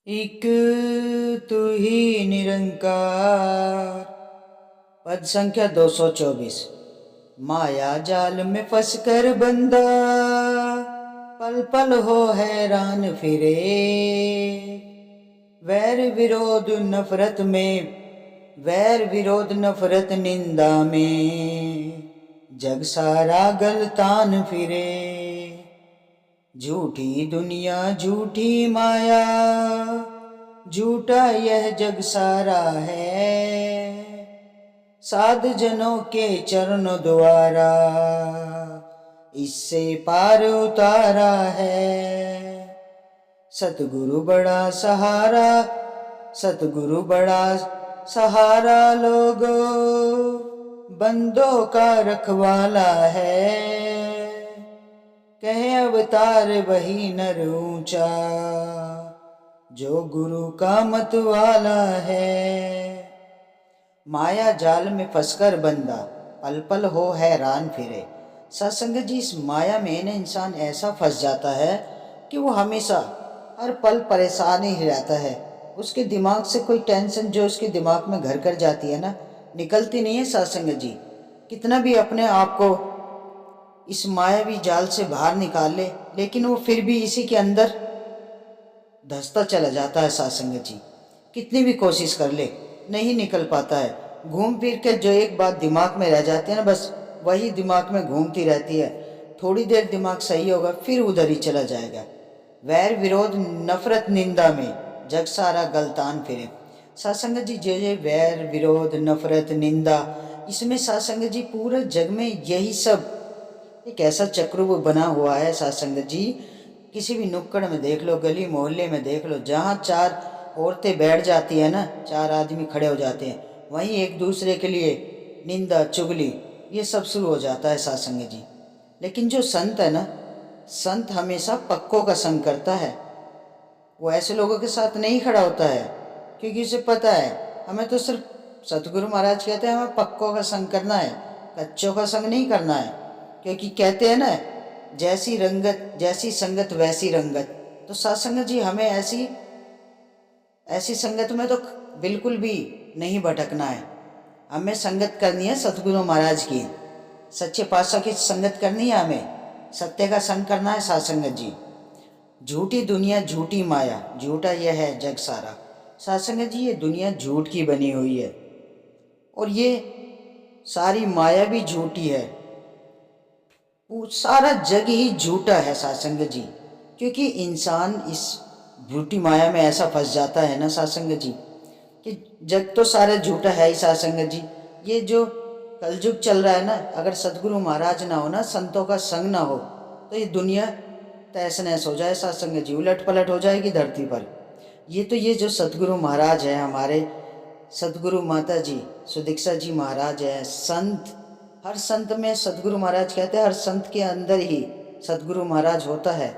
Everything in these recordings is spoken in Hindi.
एक तू ही निरंकार। पद संख्या 224। माया जाल में फंस कर बंदा पल पल हो हैरान फिरे। वैर विरोध नफरत में, वैर विरोध नफरत निंदा में जग सारा गलतान फिरे। झूठी दुनिया झूठी माया, झूठा यह जग सारा है। साध जनों के चरणों द्वारा इससे पार उतारा है। सतगुरु बड़ा सहारा, सतगुरु बड़ा सहारा लोगो, बंदों का रखवाला है। कहे अवतार वही नर ऊंचा, जो गुरु का मत वाला है। माया जाल में फंसकर बंदा पल पल हो हैरान फिरे। सत्संग जी, इस माया में न इंसान ऐसा फंस जाता है कि वो हमेशा हर पल परेशान ही रहता है। उसके दिमाग से कोई टेंशन जो उसके दिमाग में घर कर जाती है ना, निकलती नहीं है। सत्संग जी, कितना भी अपने आप को इस मायावी जाल से बाहर निकाल ले, लेकिन वो फिर भी इसी के अंदर धंसता चला जाता है। सत्संग जी, कितनी भी कोशिश कर ले नहीं निकल पाता है। घूम फिर के जो एक बात दिमाग में रह जाती है ना, बस वही दिमाग में घूमती रहती है। थोड़ी देर दिमाग सही होगा, फिर उधर ही चला जाएगा। वैर विरोध नफरत निंदा में जग सारा गलतान फिरे। सत्संग जी, जे वैर विरोध नफरत निंदा, इसमें सत्संग जी पूरे जग में यही सब एक ऐसा चक्र वो बना हुआ है। सत्संग जी, किसी भी नुक्कड़ में देख लो, गली मोहल्ले में देख लो, जहाँ चार औरतें बैठ जाती है ना, चार आदमी खड़े हो जाते हैं, वहीं एक दूसरे के लिए निंदा चुगली ये सब शुरू हो जाता है। सत्संग जी, लेकिन जो संत है ना, संत हमेशा पक्कों का संग करता है। वो ऐसे लोगों के साथ नहीं खड़ा होता है, क्योंकि उसे पता है हमें तो सिर्फ सतगुरु महाराज कहते हैं हमें पक्कों का संग करना है, कच्चों का संग नहीं करना है। क्योंकि कहते हैं ना, जैसी रंगत जैसी संगत वैसी रंगत। तो सत्संग जी, हमें ऐसी ऐसी संगत में तो बिल्कुल भी नहीं भटकना है। हमें संगत करनी है सतगुरु महाराज की, सच्चे पातशाह की संगत करनी है। हमें सत्य का संग करना है। सत्संग जी, झूठी दुनिया झूठी माया, झूठा यह है जग सारा। सत्संग जी, ये दुनिया झूठ की बनी हुई है और ये सारी माया भी झूठी है। वो सारा जग ही झूठा है। सत्संग जी, क्योंकि इंसान इस झूठी माया में ऐसा फंस जाता है ना सत्संग जी, कि जग तो सारा झूठा है ही। सत्संग जी, ये जो कलयुग चल रहा है ना, अगर सतगुरु महाराज ना हो ना, संतों का संग ना हो, तो ये दुनिया तहस नहस हो जाए। सत्संग जी, उलट पलट हो जाएगी धरती पर। ये जो सतगुरु महाराज है, हमारे सतगुरु माता जी सुदीक्षा जी महाराज है, संत, हर संत में सतगुरु महाराज कहते हैं, हर संत के अंदर ही सतगुरु महाराज होता है।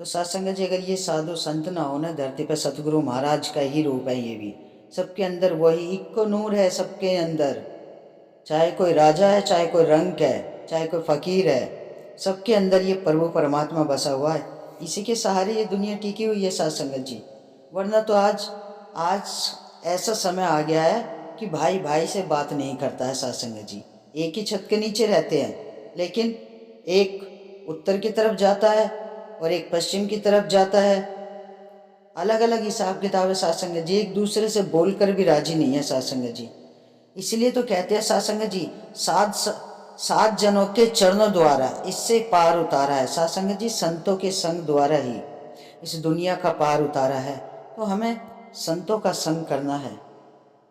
तो सत्संग जी, अगर ये साधु संत ना हो ना धरती पर, सतगुरु महाराज का ही रूप है ये भी। सबके अंदर वही इक्को नूर है, सबके अंदर, चाहे कोई राजा है, चाहे कोई रंक है, चाहे कोई फकीर है, सबके अंदर ये प्रभु परमात्मा बसा हुआ है। इसी के सहारे ये दुनिया टिकी हुई है। सत्संग जी, वरना तो आज आज ऐसा समय आ गया है कि भाई भाई से बात नहीं करता है। सत्संग जी, एक ही छत के नीचे रहते हैं, लेकिन एक उत्तर की तरफ जाता है और एक पश्चिम की तरफ जाता है। अलग अलग हिसाब किताब है। सत्संग जी, एक दूसरे से बोलकर भी राजी नहीं है। सत्संग जी, इसलिए तो कहते हैं सत्संग जी, सात जनों के चरणों द्वारा इससे पार उतारा है। सत्संग जी, संतों के संग द्वारा ही इस दुनिया का पार उतारा है। तो हमें संतों का संग करना है।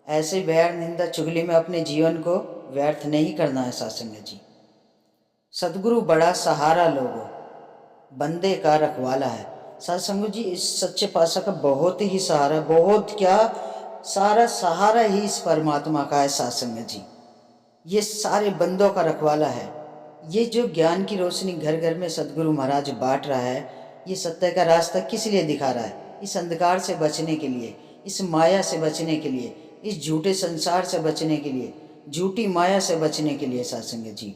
ऐसे वैर निंदा चुगली में अपने जीवन को व्यर्थ नहीं करना है। सत्संग जी, सदगुरु बड़ा सहारा लोगो, बंदे का रखवाला है। सत्संग जी, इस सच्चे पातशाह का बहुत ही सहारा, बहुत क्या, सारा सहारा ही इस परमात्मा का है। सत्संग जी, ये सारे बंदों का रखवाला है। ये जो ज्ञान की रोशनी घर घर में सदगुरु महाराज बांट रहा है, ये सत्य का रास्ता किस लिए दिखा रहा है? इस अंधकार से बचने के लिए, इस माया से बचने के लिए, इस झूठे संसार से बचने के लिए, झूठी माया से बचने के लिए। सत्संग जी,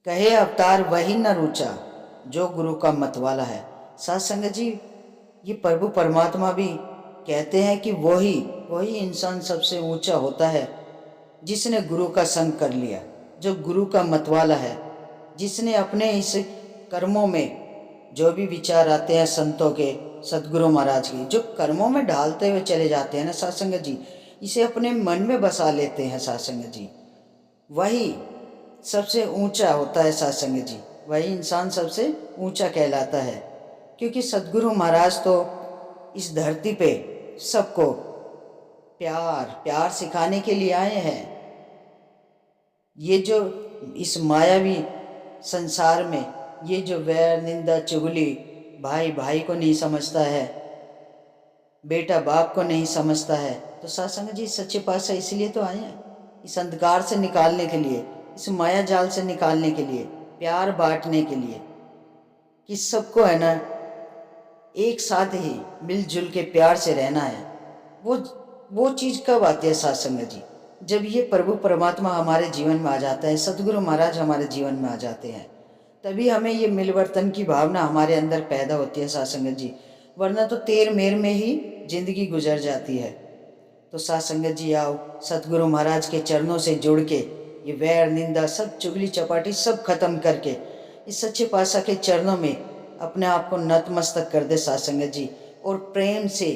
कहे अवतार वही न रुचा, जो गुरु का मत वाला है। सत्संग जी, ये प्रभु परमात्मा भी कहते हैं कि वही वही इंसान सबसे ऊंचा होता है जिसने गुरु का संग कर लिया, जो गुरु का मतवाला है, जिसने अपने इस कर्मों में जो भी विचार आते हैं संतों के, सदगुरु महाराज के, जो कर्मों में ढालते हुए चले जाते हैं ना सासंग जी, इसे अपने मन में बसा लेते हैं सासंग जी, वही सबसे ऊंचा होता है सासंग जी, वही इंसान सबसे ऊंचा कहलाता है। क्योंकि सदगुरु महाराज तो इस धरती पे सबको प्यार प्यार सिखाने के लिए आए हैं। ये जो इस मायावी संसार में ये जो वैर निंदा चुगली, भाई भाई को नहीं समझता है, बेटा बाप को नहीं समझता है, तो सत्संग जी सच्चे पातशाह इसलिए तो आए हैं, इस अंधकार से निकालने के लिए, इस माया जाल से निकालने के लिए, प्यार बांटने के लिए, कि सबको है ना एक साथ ही मिलजुल के प्यार से रहना है। वो चीज़ कब आती है सत्संग जी? जब ये प्रभु परमात्मा हमारे जीवन में आ जाता है, सतगुरु महाराज हमारे जीवन में आ जाते हैं, तभी हमें ये मिलवर्तन की भावना हमारे अंदर पैदा होती है सत्संग जी, वरना तो तेर मेर में ही जिंदगी गुजर जाती है। तो सत्संग जी आओ, सतगुरु महाराज के चरणों से जुड़ के ये वैर निंदा सब चुगली चपाटी सब खत्म करके इस सच्चे पातशाह के चरणों में अपने आप को नतमस्तक कर दे सत्संग जी, और प्रेम से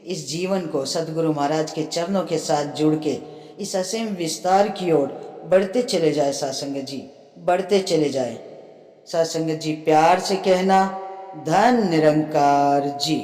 इस जीवन को सतगुरु महाराज के चरणों के साथ जुड़ के इस असीम विस्तार की ओर बढ़ते चले जाए सत्संग जी, बढ़ते चले जाए। सत्संग जी प्यार से कहना, धन निरंकार जी।